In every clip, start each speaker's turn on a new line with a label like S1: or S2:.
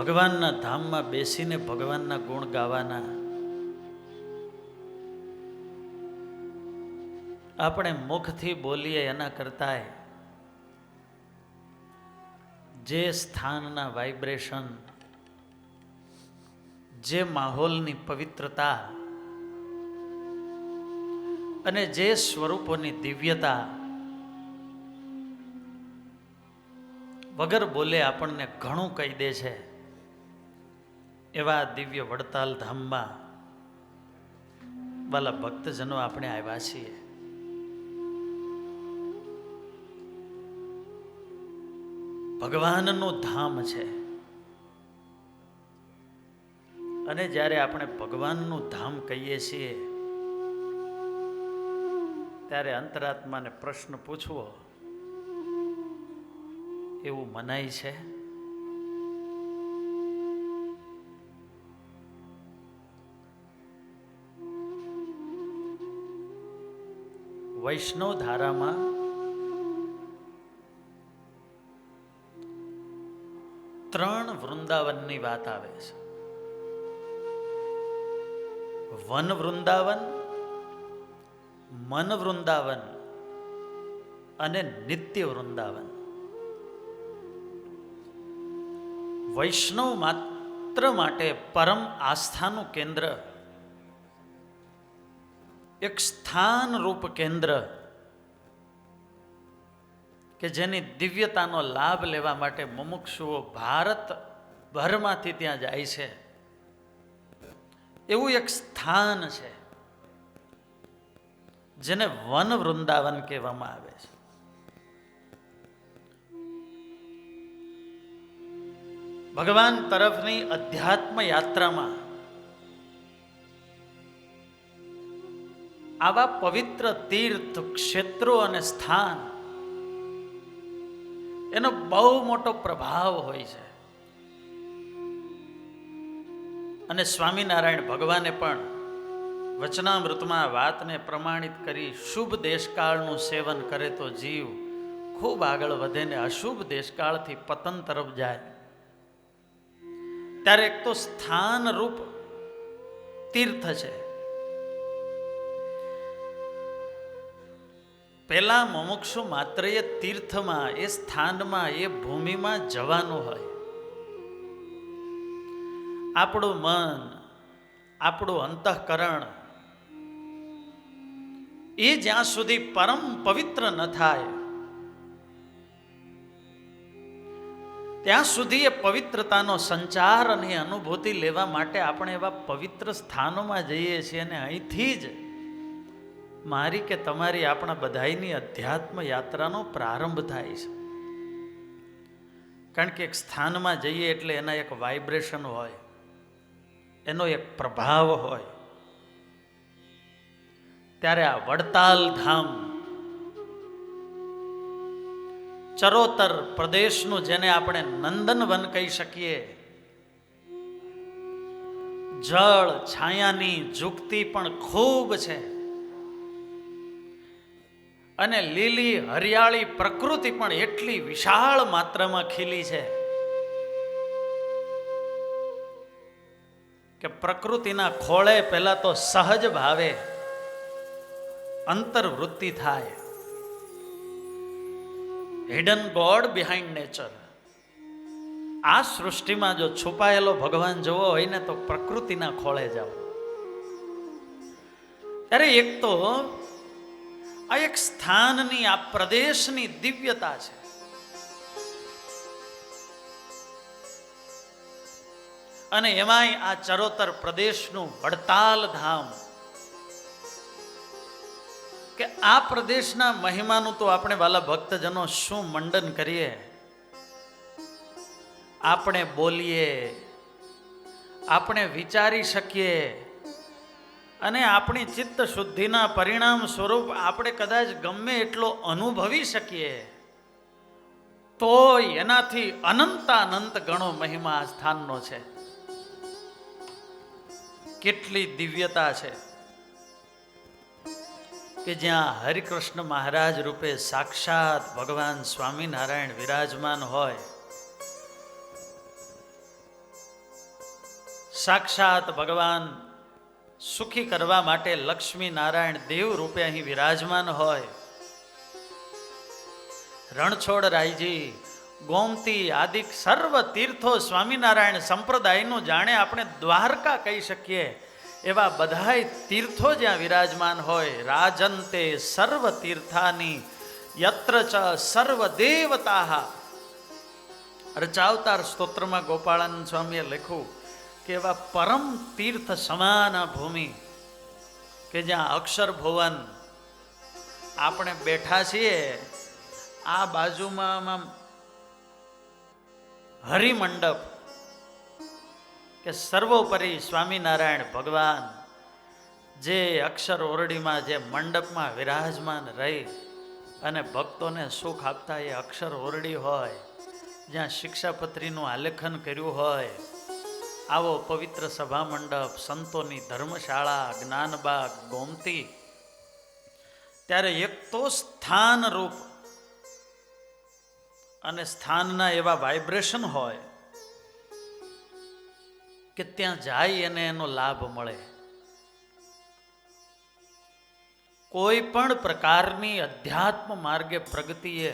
S1: ભગવાનના ધામમાં બેસીને ભગવાનના ગુણ ગાવાના, આપણે મુખથી બોલીએ એના કરતાંય જે સ્થાનના વાઇબ્રેશન, જે માહોલની પવિત્રતા અને જે સ્વરૂપોની દિવ્યતા વગર બોલે આપણને ઘણું કહી દે છે, એવા દિવ્ય વડતાલ ધામમાં વાલા ભક્તજનો આપણે આવ્યા છીએ. ભગવાનનું ધામ છે અને જ્યારે આપણે ભગવાનનું ધામ કહીએ છીએ ત્યારે અંતરાત્માને પ્રશ્ન પૂછવો એવું મનાય છે? વૈષ્ણવ ધારામાં ત્રણ વૃંદાવનની વાત આવે છે. વન વૃંદાવન, મન વૃંદાવન અને નિત્ય વૃંદાવન. વૈષ્ણવ માત્ર માટે પરમ આસ્થાનું કેન્દ્ર, એક સ્થાન રૂપ કેન્દ્ર કે જેની દિવ્યતાનો લાભ લેવા માટે મુમુક્ષુઓ ભારત ભરમાંથી ત્યાં જાય છે, એવું એક સ્થાન છે જેને વન વૃંદાવન કહેવામાં આવે છે. ભગવાન તરફની અધ્યાત્મ યાત્રામાં આવા પવિત્ર તીર્થ ક્ષેત્રો અને સ્થાન એનો બહુ મોટો પ્રભાવ હોય છે. અને સ્વામિનારાયણ ભગવાને પણ વચનામૃતમાં વાતને પ્રમાણિત કરી, શુભ દેશકાળનું સેવન કરે તો જીવ ખૂબ આગળ વધે ને અશુભ દેશકાળથી પતન તરફ જાય. ત્યારે એક તો સ્થાન રૂપ તીર્થ છે. પેલા મુમુક્ષુ માત્ર એ તીર્થમાં, એ સ્થાનમાં, એ ભૂમિમાં જવાનું હોય. આપણું મન, આપણું અંતઃકરણ એ જ્યાં સુધી પરમ પવિત્ર ન થાય ત્યાં સુધી એ પવિત્રતાનો સંચાર અને અનુભૂતિ લેવા માટે આપણે એવા પવિત્ર સ્થાનોમાં જઈએ છીએ. અને અહીંથી જ મારી કે તમારી, આપણા બધાની અધ્યાત્મ યાત્રાનો પ્રારંભ થાય છે. કારણ કે એક સ્થાનમાં જઈએ એટલે એના એક વાઇબ્રેશન હોય, એનો એક પ્રભાવ હોય. ત્યારે આ વડતાલ ધામ ચરોતર પ્રદેશનું, જેને આપણે નંદનવન કહી શકીએ, જળ છાયાની ઝુકતી પણ ખૂબ છે અને લીલી હરિયાળી પ્રકૃતિ પણ એટલી વિશાળ માત્રામાં ખીલી છે કે પ્રકૃતિના ખોળે પહેલા તો સહજ ભાવે અંતર્વૃત્તિ થાય. Hidden God behind nature. આ સૃષ્ટિમાં જો છુપાયેલો ભગવાન જોવો હોય ને તો પ્રકૃતિના ખોળે જાઓ. ત્યારે એક તો આ એક સ્થાનની, આ પ્રદેશની દિવ્યતા છે. અને એમાંય આ ચરોતર પ્રદેશનું વડતાલ ધામ, કે આ પ્રદેશના મહિમાનું તો આપણે વાલા ભક્તજનો શું મંડન કરીએ. આપણે બોલીએ, આપણે વિચારી શકીએ અને આપણી ચિત્ત શુદ્ધિના પરિણામ સ્વરૂપ આપણે કદાચ ગમે એટલો અનુભવી શકીએ તોય એનાથી અનંતાનંત ગણો મહિમા આ સ્થાનનો છે. કેટલી દિવ્યતા છે કે જ્યાં હરિકૃષ્ણ મહારાજ રૂપે સાક્ષાત ભગવાન સ્વામિનારાયણ વિરાજમાન હોય સાક્ષાત ભગવાન સુખી કરવા માટે લક્ષ્મી નારાયણ દેવ રૂપે અહીં વિરાજમાન હોય. રણછોડ રાયજી, ગોમતી આદિક સર્વ તીર્થો સ્વામિનારાયણ સંપ્રદાયનું જાણે આપણે દ્વારકા કહી શકીએ એવા બધાય તીર્થો જ્યાં વિરાજમાન હોય. રાજંતે સર્વ તીર્થાની યત્ર ચ સર્વ દેવતા. રચાવતાર સ્તોત્રમાં ગોપાળાનંદ સ્વામીએ લખ્યું કે એવા પરમ તીર્થ સમાન ભૂમિ કે જ્યાં અક્ષર ભુવન આપણે બેઠા છીએ, આ બાજુમાં હરિમંડપ કે સર્વોપરી સ્વામિનારાયણ ભગવાન જે અક્ષર ઓરડીમાં જે મંડપમાં વિરાજમાન રહી અને ભક્તોને સુખ આપતા એ અક્ષર ઓરડી હોય, જ્યાં શિક્ષાપત્રીનું આલેખન કર્યું હોય, આવો પવિત્ર સભા મંડપ, સંતોની ધર્મશાળા, જ્ઞાનબાગ, ગોમતી, ત્યારે એક તો સ્થાન રૂપ અને સ્થાનના એવા વાઇબ્રેશન હોય કે ત્યાં જાય અને એનો લાભ મળે. કોઈ પણ પ્રકારની અધ્યાત્મ માર્ગે પ્રગતિએ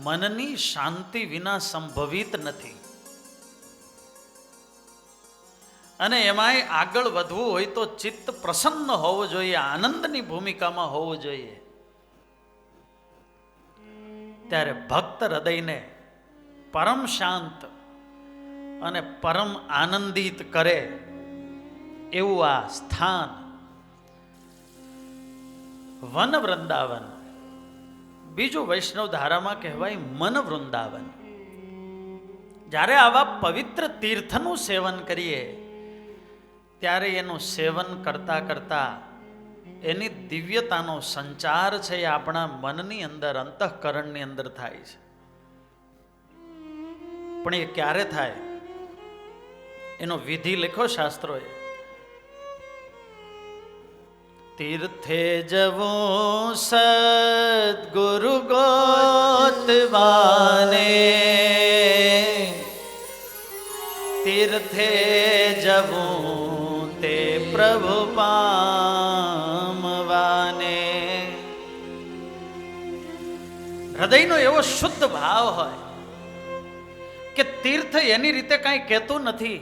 S1: મનની શાંતિ વિના સંભવિત નથી. અને એમાંય આગળ વધવું હોય તો ચિત્ત પ્રસન્ન હોવું જોઈએ, આનંદની ભૂમિકામાં હોવું જોઈએ. ત્યારે ભક્ત હૃદયને પરમ શાંત અને પરમ આનંદિત કરે એવું આ સ્થાન વન વૃંદાવન. બીજું વૈષ્ણવ ધારામાં કહેવાય મન વૃંદાવન. જ્યારે આવા પવિત્ર તીર્થનું સેવન કરીએ ત્યારે એનું સેવન કરતા કરતા એની દિવ્યતાનો સંચાર છે એ આપણા મનની અંદર, અંતઃકરણની અંદર થાય છે. પણ એ ક્યારે થાય એનો વિધિ લખો શાસ્ત્રોએ. તીર્થે જવું સદગુરુ ગોતવાને, તીર્થે જવું તે પ્રભુ પામવાને. હૃદયનો એવો શુદ્ધ ભાવ હોય કે તીર્થ એની રીતે કાંઈ કહેતું નથી,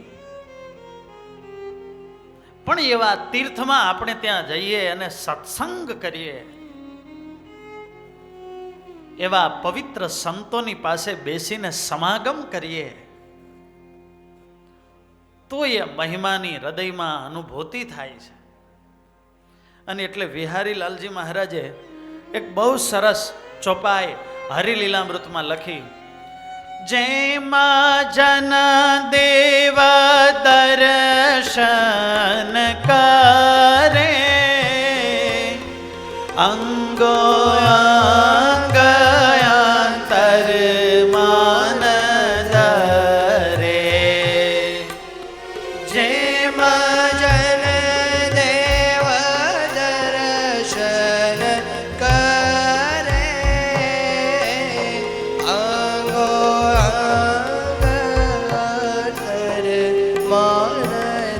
S1: પણ એવા તીર્થમાં આપણે ત્યાં જઈએ અને સત્સંગ કરીએ, એવા પવિત્ર સંતોની પાસે બેસીને સમાગમ કરીએ, તો એ મહિમાની હૃદયમાં અનુભૂતિ થાય છે. અને એટલે વિહારીલાલજી મહારાજે એક બહુ સરસ ચોપાઈ હરિલીલામૃતમાં લખી, જેમાં જન દેવ દર્શન કરે, અંગો અંગ અંતર માન ધરે.
S2: જેમાં જન દેવ દર્શન કરે, અંગો અંગ અંતર માન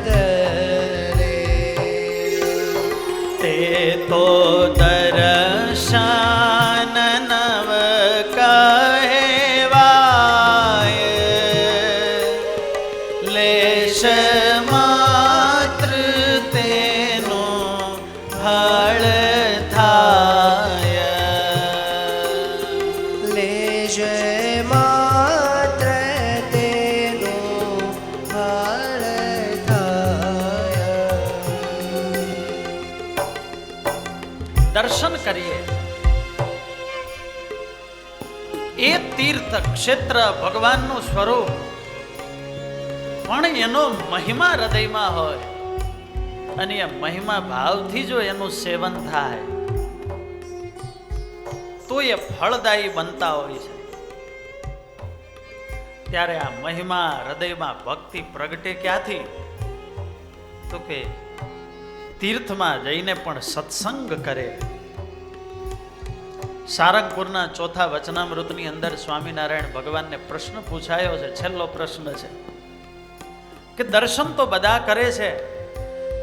S2: ધરે.
S1: તે તો દર્શન નવ કહેવાય, લેશ માત્ર તેનો ફળ થાય.
S2: લેશ માત્ર તેનું ફળ થાય.
S1: દર્શન કરીએ એ તીર્થ ક્ષેત્ર ભગવાનનું સ્વરૂપ, પણ એનો મહિમા હૃદયમાં હોય અને એ મહિમા ભાવથી જો એનું સેવન થાય તો એ ફળદાયી બનતા હોય છે. ત્યારે આ મહિમા હૃદયમાં ભક્તિ પ્રગટે ક્યાંથી? તો કે તીર્થમાં જઈને પણ સત્સંગ કરે. સારંગપુરના ચોથા વચનામૃતની અંદર સ્વામિનારાયણ ભગવાનને પ્રશ્ન પૂછાયો છે, છેલ્લો પ્રશ્ન છે કે દર્શન તો બધા કરે છે,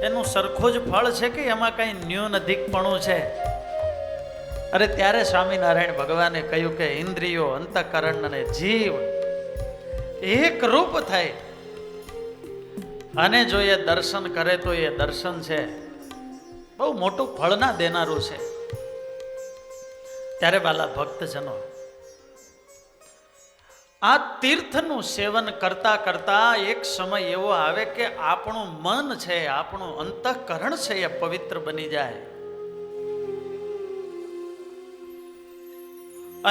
S1: એનું સરખું જ ફળ છે કે એમાં કંઈ ન્યૂન અધિકપણું છે? અરે ત્યારે સ્વામિનારાયણ ભગવાને કહ્યું કે ઇન્દ્રિયો, અંતઃકરણ અને જીવ એક રૂપ થાય અને જો એ દર્શન કરે તો એ દર્શન છે બહુ મોટું ફળ ના દેનારું છે. ત્યારે વાલા ભક્તજનો, આ તીર્થનું સેવન કરતા કરતા એક સમય એવો આવે કે આપણું મન છે, આપણું અંતઃકરણ છે એ પવિત્ર બની જાય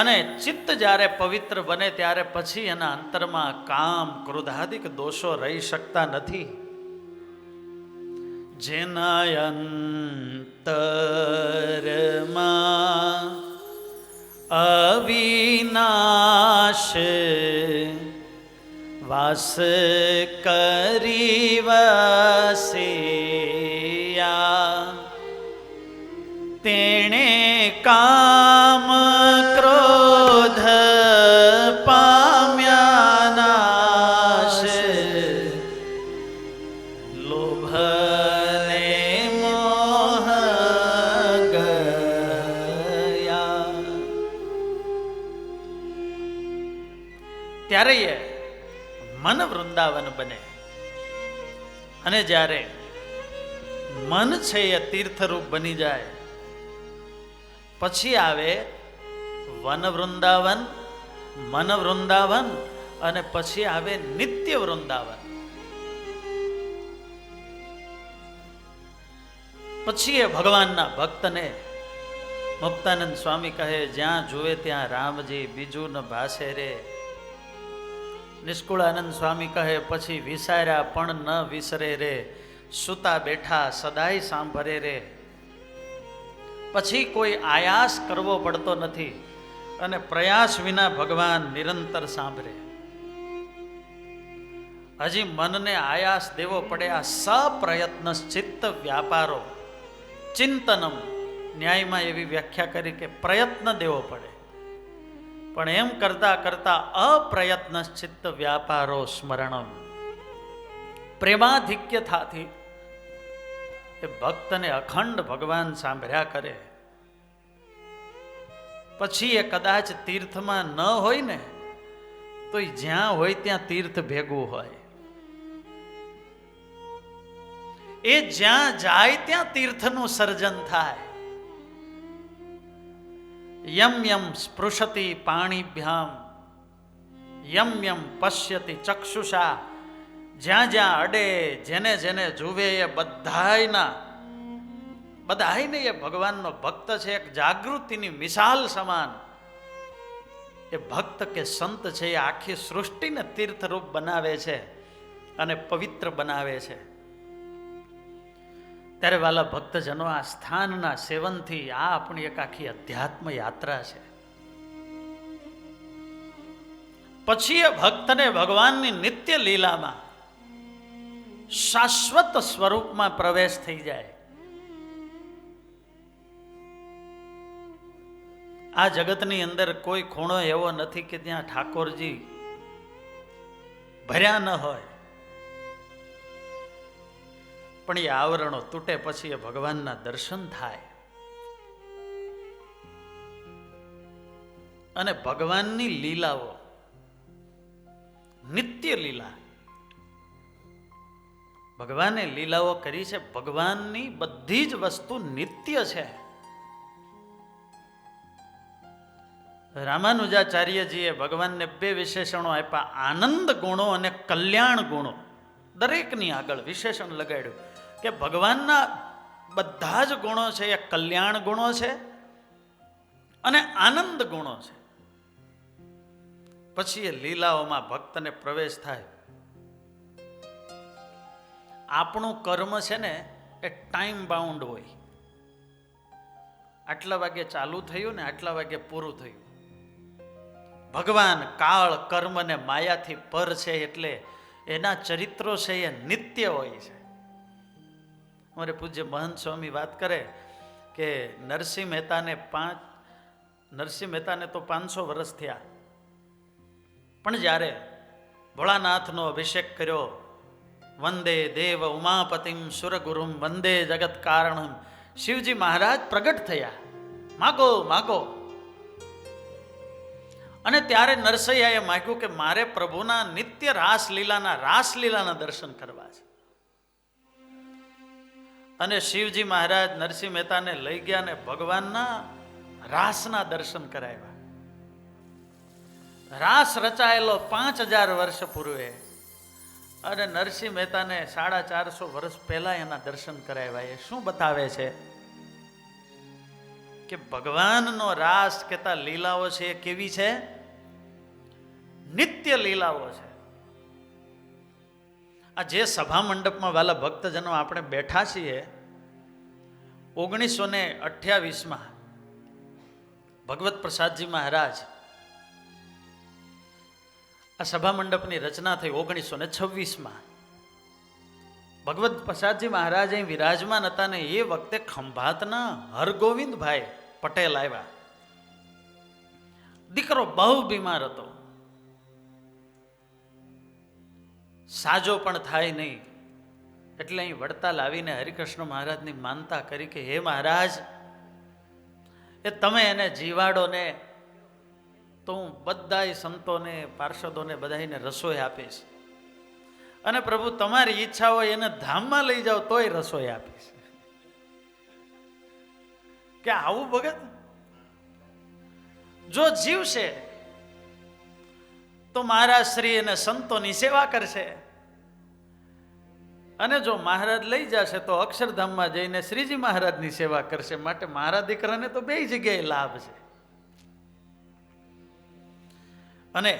S1: અને ચિત્ત જ્યારે પવિત્ર બને ત્યારે પછી એના અંતરમાં કામ, ક્રોધાદિક દોષો રહી શકતા નથી. જેના અંતરમાં અવિનાશ વાસ કરી વસિયા, તેણે કામ ક્રોધ પામ્યા નાશ, લોભ ને મોહ ગયા. ત્યારે એ મન વૃંદાવન બને અને જ્યારે મન છે એ તીર્થરૂપ બની જાય પછી આવે વન વૃંદાવન, મન વૃંદાવન અને પછી આવે નિત્ય વૃંદાવન. પછી એ ભગવાનના ભક્તને મુક્તાનંદ સ્વામી કહે, જ્યાં જુએ ત્યાં રામજી, બીજું ન ભાસે રે. નિષ્કુળાનંદ સ્વામી કહે, પછી વિસાર્યા પણ ન વિસરે રે, સુતા બેઠા સદાય સાંભળે રે. પછી કોઈ આયાસ કરવો પડતો નથી અને પ્રયાસ વિના ભગવાન નિરંતર સાંભળે. હજી મનને આયાસ દેવો પડે. આ સપ્રયત્ન ચિત્ત વ્યાપારો ચિંતનમ, ન્યાયમાં એવી વ્યાખ્યા કરી કે પ્રયત્ન દેવો પડે, પણ એમ કરતા કરતા અપ્રયત્ન ચિત્ત વ્યાપારો સ્મરણમ, પ્રેમાધિક્ય થાથી એ ભક્તને અખંડ ભગવાન સાંભળ્યા કરે. પછી એ કદાચ તીર્થમાં ન હોય ને તો જ્યાં હોય ત્યાં તીર્થ ભેગું હોય. એ જ્યાં જાય ત્યાં તીર્થનું સર્જન થાય. યમ યમ સ્પૃશતિ પાણીભ્યામ યમ યમ પશ્યતિ ચક્ષુષા, જ્યાં જ્યાં અડે, જેને જેને જુએ એ બધાયને એ ભગવાનનો ભક્ત છે. એક જાગૃતિની મિસાલ સમાન એ ભક્ત કે સંત છે એ આખી સૃષ્ટિને તીર્થરૂપ બનાવે છે અને પવિત્ર બનાવે છે. ત્યારે વાલા ભક્તજનો, આ સ્થાનના સેવનથી આ આપણી એક આખી અધ્યાત્મ યાત્રા છે. પછી એ ભક્તને ભગવાનની નિત્ય લીલામાં શાશ્વત સ્વરૂપમાં પ્રવેશ થઈ જાય. આ જગતની અંદર કોઈ ખૂણો એવો નથી કે ત્યાં ઠાકોરજી ભર્યા ન હોય, પણ એ આવરણો તૂટે પછી એ ભગવાનના દર્શન થાય અને ભગવાનની લીલાઓ, નિત્ય લીલા, ભગવાને લીલાઓ કરી છે. ભગવાનની બધી જ વસ્તુ નિત્ય છે. રામાનુજાચાર્યજીએ ભગવાનને બે વિશેષણો આપ્યા, આનંદ ગુણો અને કલ્યાણ ગુણો. દરેકની આગળ વિશેષણ લગાડ્યું કે ભગવાનના બધા જ ગુણો છે એ કલ્યાણ ગુણો છે અને આનંદ ગુણો છે. પછી એ લીલાઓમાં ભક્તને પ્રવેશ થાય. આપણું કર્મ છે ને એ ટાઈમ બાઉન્ડ હોય. આટલા વાગે ચાલુ થયું ને આટલા વાગે પૂરું થયું. ભગવાન કાળ, કર્મ ને માયાથી પર છે એટલે એના ચરિત્રો છે એ નિત્ય હોય છે. અમારે પૂજ્ય મહંત સ્વામી વાત કરે કે નરસિંહ મહેતાને તો 500 વર્ષ થયા, પણ જ્યારે ભોળાનાથનો અભિષેક કર્યો, વંદે દેવ ઉમાપતિમ સુરગુરુમ વંદે જગત કારણમ. શિવજી મહારાજ પ્રગટ થયા, માગો માગો. અને ત્યારે નરસૈયાએ માગ્યું કે મારે પ્રભુના નિત્ય રાસલીલાના દર્શન કરવા છે. અને શિવજી મહારાજ નરસિંહ મહેતાને લઈ ગયા ને ભગવાનના રાસના દર્શન કરાવ્યા. રાસ રચાયેલો 5000 વર્ષ પૂર્વે, અને નરસિંહ મહેતાને 450 વર્ષ પહેલા એના દર્શન કરાવ્યા. એ શું બતાવે છે કે ભગવાનનો રાસ કેતા લીલાઓ છે એ કેવી છે? નિત્ય લીલાઓ છે. આ જે સભા મંડપમાં વાલા ભક્તજનો આપણે બેઠા છીએ, 1928માં ભગવત પ્રસાદજી મહારાજ આ સભા મંડપની રચના થઈ. 1926માં ભગવત પ્રસાદજી મહારાજ અહીં વિરાજમાન હતા ને એ વખતે ખંભાતના હરગોવિંદભાઈ પટેલ આવ્યા. દીકરો બહુ બીમાર હતો, સાજો પણ થાય નહીં, એટલે અહીં વડતાલ આવીને હરિકૃષ્ણ મહારાજની માનતા કરી કે હે મહારાજ, એ તમે એને જીવાડો ને તો હું બધાય સંતોને પાર્ષદોને બધાને રસોઈ આપીશ, અને પ્રભુ તમારી ઈચ્છા હોય એને ધામમાં લઈ જાઓ તોય રસોઈ આપીશ. કે આવું ભગત જો જીવશે તો મહારાજ શ્રી અને સંતોની સેવા કરશે, અને જો મહારાજ લઈ જશે તો અક્ષરધામમાં જઈને શ્રીજી મહારાજની સેવા કરશે. માટે મારા દીકરાને તો બે જગ્યાએ લાભ છે. અને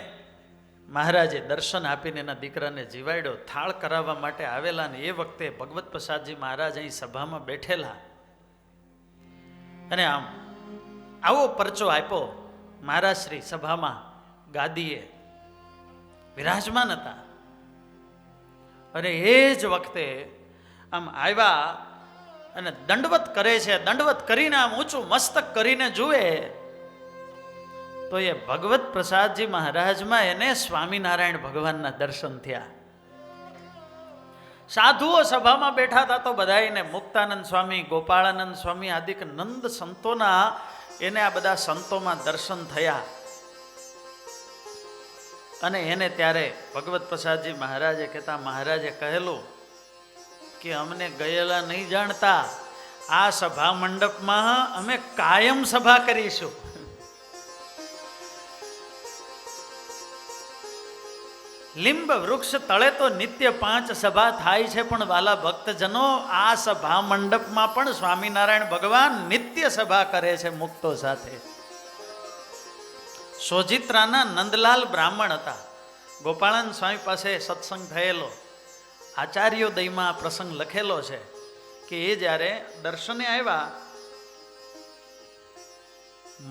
S1: મહારાજે દર્શન આપીને એના દીકરાને જીવાડ્યો. થાળ કરાવવા માટે આવેલા ને એ વખતે ભગવત પ્રસાદજી મહારાજ અહીં સભામાં બેઠેલા, અને આમ આવો પરચો આપ્યો. મહારાજ શ્રી સભામાં ગાદીએ વિરાજમાન હતા, અને એ જ વખતે આમ આવ્યા અને દંડવત કરે છે. દંડવત કરીને આમ ઊંચું મસ્તક કરીને જુએ તો એ ભગવત પ્રસાદજી મહારાજમાં એને સ્વામિનારાયણ ભગવાનના દર્શન થયા. સાધુઓ સભામાં બેઠા હતા તો બધાને મુક્તાનંદ સ્વામી, ગોપાળાનંદ સ્વામી આદિક નંદ સંતોના એને આ બધા સંતોમાં દર્શન થયા. અને એને ત્યારે ભગવત પ્રસાદજી મહારાજે કહેતા, મહારાજે કહેલું કે અમને ગયેલા નહીં જાણતા, આ સભા મંડપમાં અમે કાયમ સભા કરીશું. લીંબ વૃક્ષ તળે તો નિત્ય 5 સભા થાય છે, પણ વાલા ભક્તજનો આ સભા મંડપમાં પણ સ્વામિનારાયણ ભગવાન નિત્ય સભા કરે છે મુક્તો સાથે. સોજિત્રાના નંદલાલ બ્રાહ્મણ હતા. ગોપાળાનંદ સ્વામી પાસે સત્સંગ થયેલો, આચાર્યોદયમાં આ પ્રસંગ લખેલો છે કે એ જ્યારે દર્શને આવ્યા,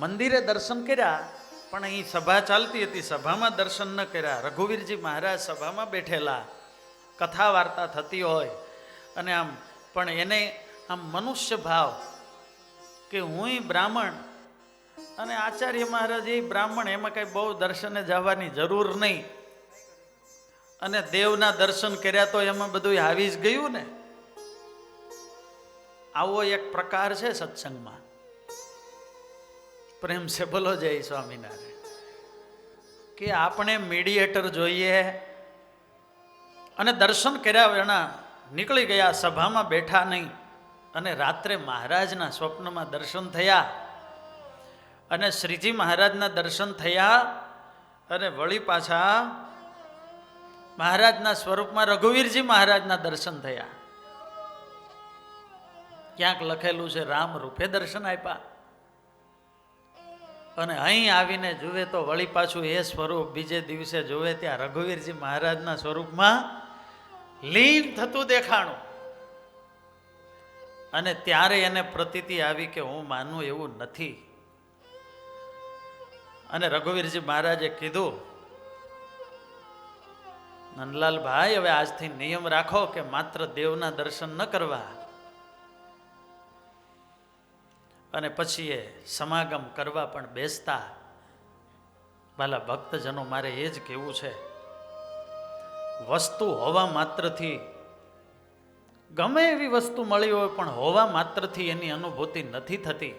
S1: મંદિરે દર્શન કર્યા, પણ અહીં સભા ચાલતી હતી, સભામાં દર્શન ન કર્યા. રઘુવીરજી મહારાજ સભામાં બેઠેલા, કથા વાર્તા થતી હોય, અને આમ પણ એને આમ મનુષ્ય ભાવ કે હું બ્રાહ્મણ અને આચાર્ય મહારાજ એ બ્રાહ્મણ, એમાં કઈ બહુ દર્શને જવાની જરૂર નહીં, અને દેવના દર્શન કર્યા તો એમાં બધું આવી જ ગયું ને. આવો એક પ્રકાર છે સત્સંગમાં. પ્રેમ સે બોલો જય સ્વામિનારાયણ. કે આપણે મીડિયેટર જોઈએ, અને દર્શન કર્યા વિના નીકળી ગયા, સભામાં બેઠા નહીં, અને રાત્રે મહારાજના સ્વપ્નમાં દર્શન થયા, અને શ્રીજી મહારાજના દર્શન થયા, અને વળી પાછા મહારાજના સ્વરૂપમાં રઘુવીરજી મહારાજના દર્શન થયા. ક્યાંક લખેલું છે રામ રૂપે દર્શન આપ્યા, અને અહીં આવીને જુએ તો વળી પાછું એ સ્વરૂપ બીજે દિવસે જુએ ત્યાં રઘુવીરજી મહારાજના સ્વરૂપમાં લીન થતું દેખાણું. અને ત્યારે એને પ્રતીતિ આવી કે હું માનું એવું નથી. અને રઘુવીરજી મહારાજે કીધું, નંદલાલભાઈ, હવે આજથી નિયમ રાખો કે માત્ર દેવના દર્શન ન કરવા. અને પછી એ સમાગમ કરવા પણ બેસતા. વાલા ભક્તજનો, મારે એ જ કહેવું છે, વસ્તુ હોવા માત્રથી ગમે એવી વસ્તુ મળી હોય પણ હોવા માત્રથી એની અનુભૂતિ નથી થતી.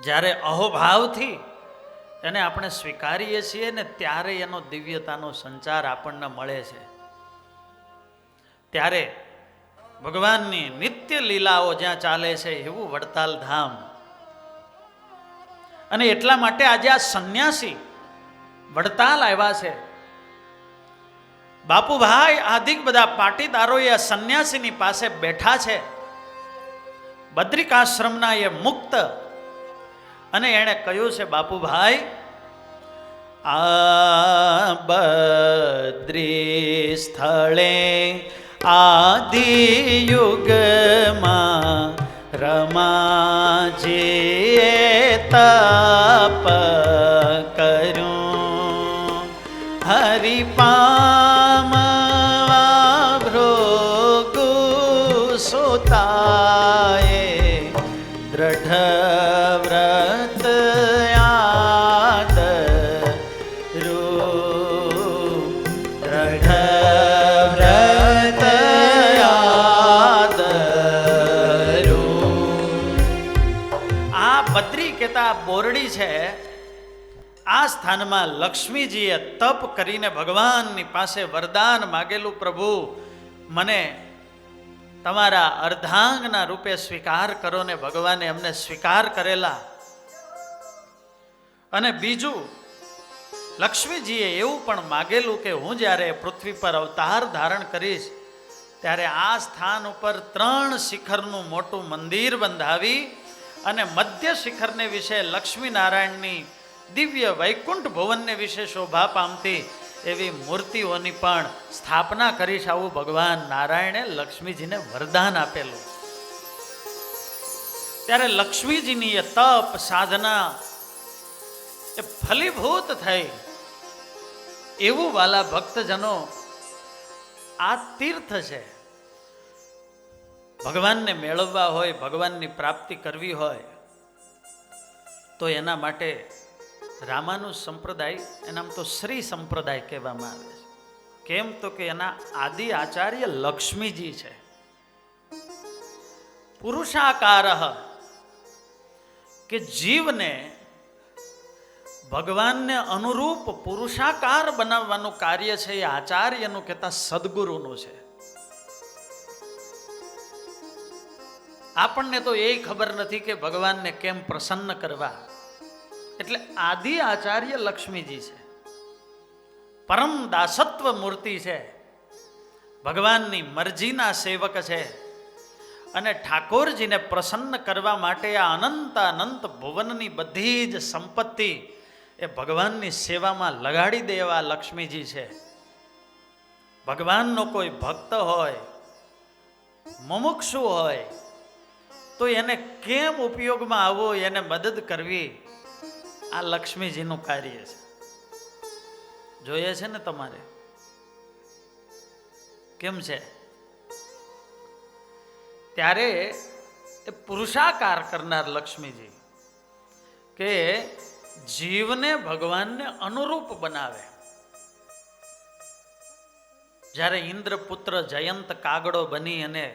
S1: જ્યારે અહોભાવથી એને આપણે સ્વીકારીએ છીએ ને ત્યારે એનો દિવ્યતાનો સંચાર આપણને મળે છે. ત્યારે ભગવાનની નિત્ય લીલાઓ જ્યાં ચાલે છે એવું વડતાલ ધામ. અને એટલા માટે આજે આ સંન્યાસી વડતાલ આવ્યા છે. બાપુભાઈ આદિક બધા પાટીદારો એ સંન્યાસીની પાસે બેઠા છે. બદ્રિકાશ્રમના એ મુક્ત. અને એણે કહ્યું છે, બાપુભાઈ આ બદ્રી સ્થળે આદિયુગમાં રમાજીએ તપ કર્યું હરિપામવા ભૃગુ સુતાએ દ્રઢ વ્રત બોરડી છે. આ સ્થાનમાં લક્ષ્મીજીએ તપ કરીને ભગવાનની પાસે વરદાન માગેલું, પ્રભુ મને તમારા અર્ધાંગના રૂપે સ્વીકાર કરો ને ભગવાને એમને સ્વીકાર કરેલા. અને બીજું લક્ષ્મીજીએ એવું પણ માગેલું કે હું જ્યારે પૃથ્વી પર અવતાર ધારણ કરીશ ત્યારે આ સ્થાન ઉપર 3 શિખરનું મોટું મંદિર બંધાવી અને મધ્ય શિખરને વિશે લક્ષ્મીનારાયણની દિવ્ય વૈકુંઠ ભુવનને વિશે શોભા પામતી એવી મૂર્તિઓની પણ સ્થાપના કરીશ. આવું ભગવાન નારાયણે લક્ષ્મીજીને વરદાન આપેલું. ત્યારે લક્ષ્મીજીની એ તપ સાધના એ ફલીભૂત થઈ. એવું વાલા ભક્તજનો આ તીર્થ છે. ભગવાનને મેળવવા હોય, ભગવાનની પ્રાપ્તિ કરવી હોય તો એના માટે રામાનુજ સંપ્રદાય, એનામ તો શ્રી સંપ્રદાય કહેવામાં આવે છે. કેમ તો કે એના આદિ આચાર્ય લક્ષ્મીજી છે. પુરુષાકાર કે જીવને ભગવાનને અનુરૂપ પુરુષાકાર બનાવવાનું કાર્ય છે એ આચાર્યનું કહેતા સદગુરુનું છે. આપણને તો એ ખબર નથી કે ભગવાનને કેમ પ્રસન્ન કરવા. એટલે આદિ આચાર્ય લક્ષ્મીજી છે. પરમ દાસત્વ મૂર્તિ છે. ભગવાનની મરજીના સેવક છે. અને ઠાકોરજીને પ્રસન્ન કરવા માટે આ અનંત અનંત ભુવનની બધી જ સંપત્તિ એ ભગવાનની સેવામાં લગાડી દે એવા લક્ષ્મીજી છે. ભગવાનનો કોઈ ભક્ત હોય, મુમુક્ષુ હોય તો એને કેમ ઉપયોગમાં આવવો, એને મદદ કરવી, આ લક્ષ્મીજીનું કાર્ય છે. જોઈએ છે ને તમારે કેમ છે? ત્યારે એ પુરુષાકાર કરનાર લક્ષ્મીજી કે જીવને ભગવાનને અનુરૂપ બનાવે. જ્યારે ઇન્દ્રપુત્ર જયંત કાગડો બની અને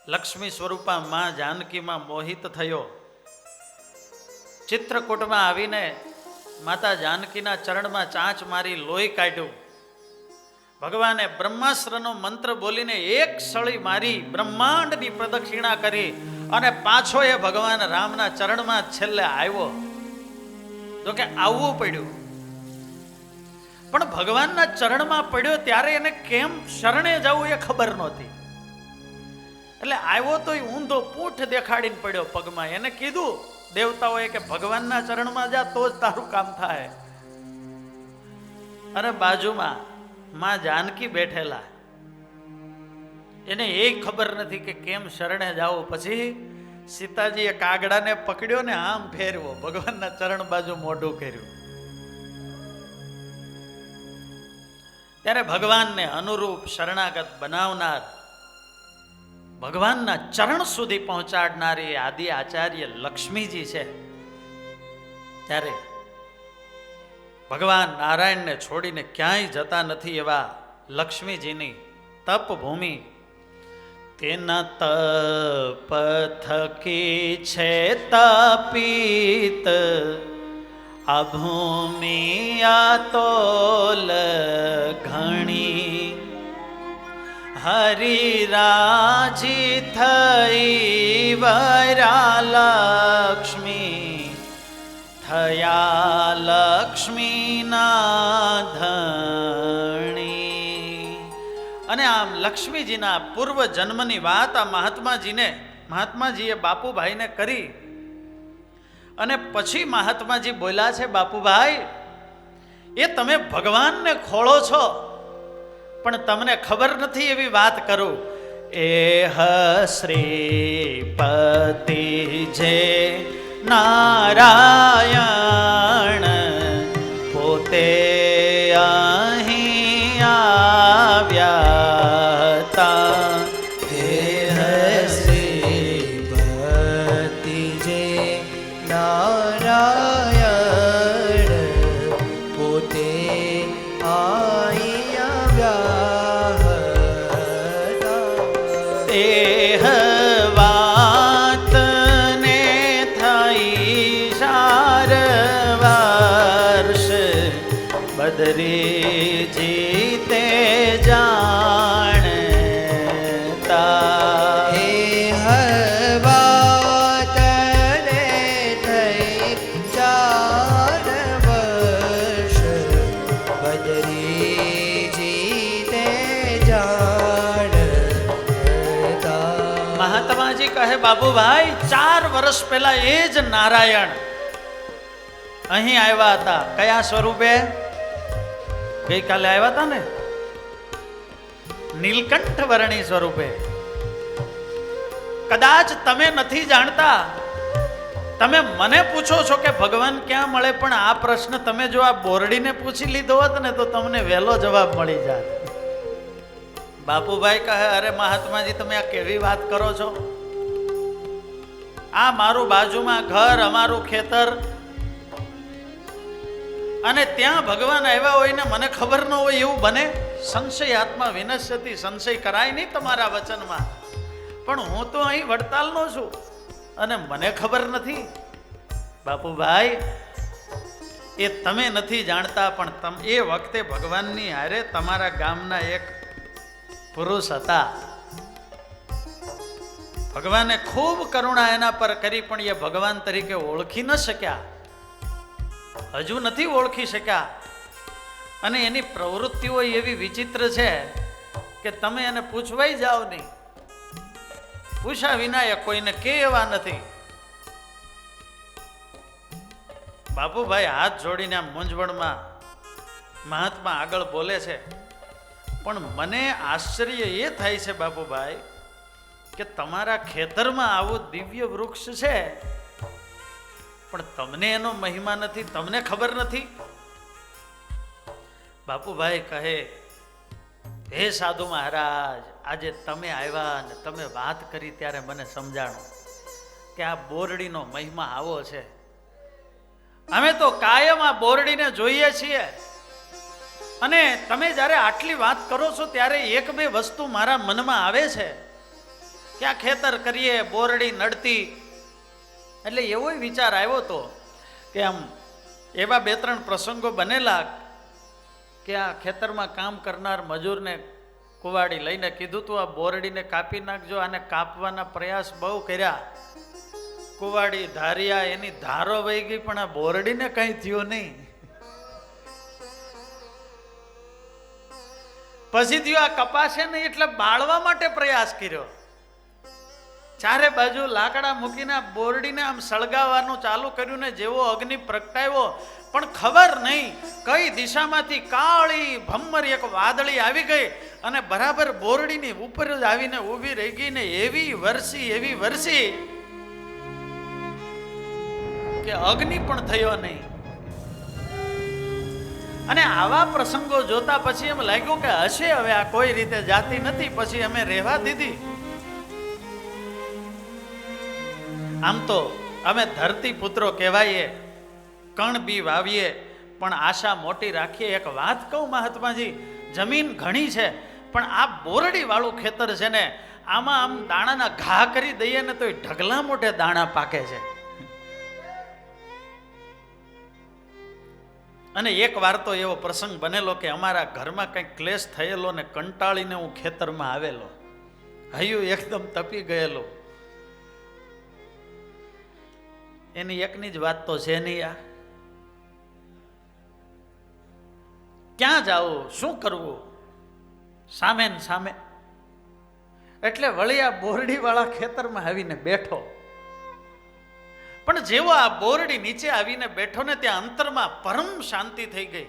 S1: લક્ષ્મી સ્વરૂપા માં જાનકીમાં મોહિત થયો, ચિત્રકૂટમાં આવીને માતા જાનકીના ચરણમાં ચાંચ મારી લોહી કાઢ્યું. ભગવાને બ્રહ્માસ્ત્રનો મંત્ર બોલીને એક સળી મારી બ્રહ્માંડની પ્રદક્ષિણા કરી અને પાછો એ ભગવાન રામના ચરણમાં છેલ્લે આવ્યો. જો કે આવવું પડ્યું, પણ ભગવાનના ચરણમાં પડ્યો ત્યારે એને કેમ શરણે જવું એ ખબર નહોતી. એટલે આવ્યો તો ઊંધો પૂંઠ દેખાડીને પડ્યો પગમાં. એને કીધું દેવતાઓએ કે ભગવાનના ચરણમાં જા તો જ તારું કામ થાય. અને બાજુમાં માં જાનકી બેઠેલા, એને એ ખબર નથી કે કેમ શરણે જાવું. પછી સીતાજીએ કાગડાને પકડ્યો ને આમ ફેરવો, ભગવાનના ચરણ બાજુ મોઢું કર્યું. ત્યારે ભગવાનને અનુરૂપ શરણાગત બનાવનાર, ભગવાનના ચરણ સુધી પહોંચાડનારી આદિ આચાર્ય લક્ષ્મીજી છે. ત્યારે ભગવાન નારાયણને છોડીને ક્યાંય જતા નથી એવા લક્ષ્મીજીની તપભૂમિ તેના તપ થકી છે તપિત આ ભૂમિ આતોલ ઘણી હરિરાજી થઈ વરાલક્ષ્મી થયા લક્ષ્મીના ધણી. અને આમ લક્ષ્મીજીના પૂર્વ જન્મની વાત આ મહાત્માજીએ બાપુભાઈને કરી. અને પછી મહાત્માજી બોલ્યા છે, બાપુભાઈ એ તમે ભગવાનને ખોળો છો પણ તમને ખબર નથી એવી વાત કરું. એ શ્રીપતિ જે નારાયણ પોતે અહીં આવ્યા તા.
S2: શ્રીપતિ જે નારાયણ પોતે આઈ આવ્યા
S1: દેહ વાતને થઈ 4 વર્ષ બદરી જીતે જાણતા.
S2: વાતને થઈ 4 વર્ષ બદરી જીતે જાણતા.
S1: મહાત્માજી કહે, બાબુભાઈ 4 વર્ષ પહેલા એ જ નારાયણ અહીં આવ્યા હતા. કયા સ્વરૂપે? ગઈકાલે આવ્યા હતા ને, નીલકંઠ વર્ણી સ્વરૂપે. કદાચ તમે નથી જાણતા. તમે મને પૂછો છો કે ભગવાન ક્યાં મળે, પણ આ પ્રશ્ન તમે જો આ બોરડીને પૂછી લીધો હોત ને તો તમને વહેલો જવાબ મળી જાત. બાપુભાઈ કહે, અરે મહાત્માજી તમે આ કેવી વાત કરો છો? આ મારું બાજુમાં ઘર, અમારું ખેતર, અને ત્યાં ભગવાન આવ્યા હોય ને મને ખબર ન હોય એવું બને? સંશય આત્મા વિનશ્યતિ, સંશય કરાય નહીં તમારા વચનમાં. પણ હું તો અહીં વડતાલનો છું અને મને ખબર નથી. બાપુભાઈ એ તમે નથી જાણતા, પણ એ વખતે ભગવાનની હારે તમારા ગામના એક પુરુષ હતા. ભગવાને ખૂબ કરુણા એના પર કરી, પણ એ ભગવાન તરીકે ઓળખી ન શક્યા, હજુ નથી ઓળખી શક્યા. અને એની પ્રવૃત્તિઓ એવી વિચિત્ર છે કે તમે એને પૂછવાય જાઓ નહીં. પૂછ્યા વિના એ કોઈને કે એવા નથી. બાપુભાઈ હાથ જોડીને આમ મૂંઝવણમાં મહાત્મા આગળ બોલે છે, પણ મને આશ્ચર્ય એ થાય છે બાપુભાઈ કે તમારા ખેતરમાં આવું દિવ્ય વૃક્ષ છે પણ તમને એનો મહિમા નથી, તમને ખબર નથી. બાપુભાઈ કહે, હે સાધુ મહારાજ, આજે તમે આવ્યા અને તમે વાત કરી ત્યારે મને સમજાણું કે આ બોરડીનો મહિમા આવો છે. અમે તો કાયમ આ બોરડીને જોઈએ છીએ, અને તમે જ્યારે આટલી વાત કરો છો ત્યારે 1-2 વસ્તુ મારા મનમાં આવે છે કે આ ખેતર કરીએ, બોરડી નડતી. એટલે એવો વિચાર આવ્યો તો કે આમ એવા 2-3 પ્રસંગો બનેલા કે આ ખેતરમાં કામ કરનાર મજૂરને કુવાડી લઈને કીધું તું આ બોરડીને કાપી નાખજો. આને કાપવાના પ્રયાસ બહુ કર્યા, કુવાડી ધાર્યા, એની ધારો વહી ગઈ, પણ આ બોરડીને કંઈ થયું નહીં. પછી થયું આ કપાશે નહીં એટલે બાળવા માટે પ્રયાસ કર્યો. 4 બાજુ લાકડા મૂકીને બોરડીને આમ સળગાવવાનું ચાલુ કર્યું ને જેવો અગ્નિ પ્રગટાવ્યો, પણ ખબર નહીં કઈ દિશામાંથી કાળી ભમ્મર એક વાદળી આવી ગઈ અને બરાબર બોરડીની ઉપર જ આવીને ઊભી રહી ગઈ ને એવી વરસી કે અગ્નિ પણ થયો નહીં. અને આવા પ્રસંગો જોતા પછી એમ લાગ્યું કે હશે હવે આ કોઈ રીતે જાતી નથી. પછી અમે રહેવા દીધી. આમ તો અમે ધરતી પુત્રો કહેવાઈએ, કણ બી વાવીએ, પણ આશા મોટી રાખીએ. એક વાત કહું મહાત્માજી, જમીન ઘણી છે પણ આ બોરડી વાળું ખેતર છે ને, આમાં આમ દાણાના ઘા કરી દઈએ ને તો એ ઢગલા મોટે દાણા પાકે છે. અને એક વાર તો એવો પ્રસંગ બનેલો કે અમારા ઘરમાં કંઈક ક્લેશ થયેલો ને કંટાળીને હું ખેતરમાં આવેલો, હૈયું એકદમ તપી ગયેલો. એની એકની જ વાત તો છે નહીં. આ ક્યાં જાવું, શું કરવું, સામે ને સામે. એટલે વળી આ બોરડી વાળા ખેતરમાં આવીને બેઠો. પણ જેવો આ બોરડી નીચે આવીને બેઠો ને ત્યાં અંતરમાં પરમ શાંતિ થઈ ગઈ.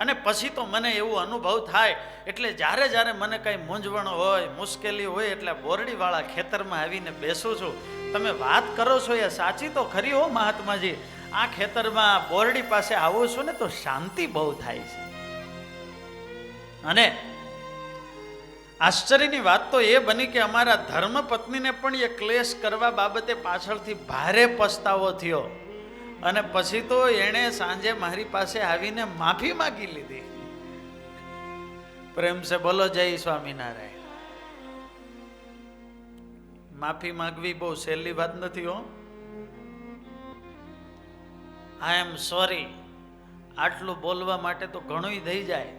S1: અને પછી તો મને એવો અનુભવ થાય, એટલે જ્યારે જ્યારે મને કઈ મૂંઝવણ હોય, મુશ્કેલી હોય, એટલે બોરડી વાળા ખેતરમાં આવીને બેસું છું. તમે વાત કરો છો એ સાચી તો ખરી હો મહાત્માજી. આ ખેતરમાં બોરડી પાસે આવું છું ને તો શાંતિ બહુ થાય છે. અને આશ્ચર્યની વાત તો એ બની કે અમારા ધર્મપત્નીને પણ એ ક્લેશ કરવા બાબતે પાછળથી ભારે પસ્તાવો થયો. અને પછી તો એણે સાંજે મારી પાસે આવીને માફી માંગી લીધી. પ્રેમ સે બોલો જય સ્વામિનારાયણ. માફી માંગવી બહુ સહેલી વાત નથી હો. આઈ એમ સોરી આટલું બોલવા માટે તો ઘણું થઈ જાય.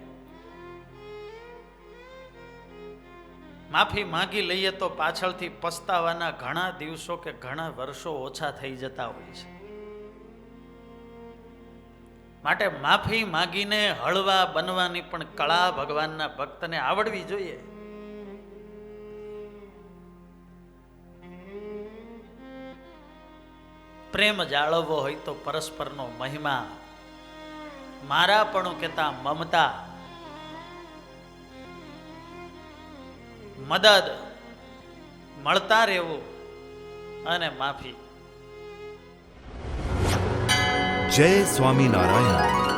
S1: માફી માંગી લઈએ તો પાછળથી પસ્તાવાના ઘણા દિવસો કે ઘણા વર્ષો ઓછા થઈ જતા હોય છે. માટે માફી માંગીને હળવા બનવાની પણ કળા ભગવાનના ભક્તને આવડવી જોઈએ. પ્રેમ જાળવવો હોય તો પરસ્પરનો મહિમા, મારાપણું કહેતા મમતા, મદદ, મળતા રહેવું અને માફી.
S3: જય સ્વામિનારાયણ.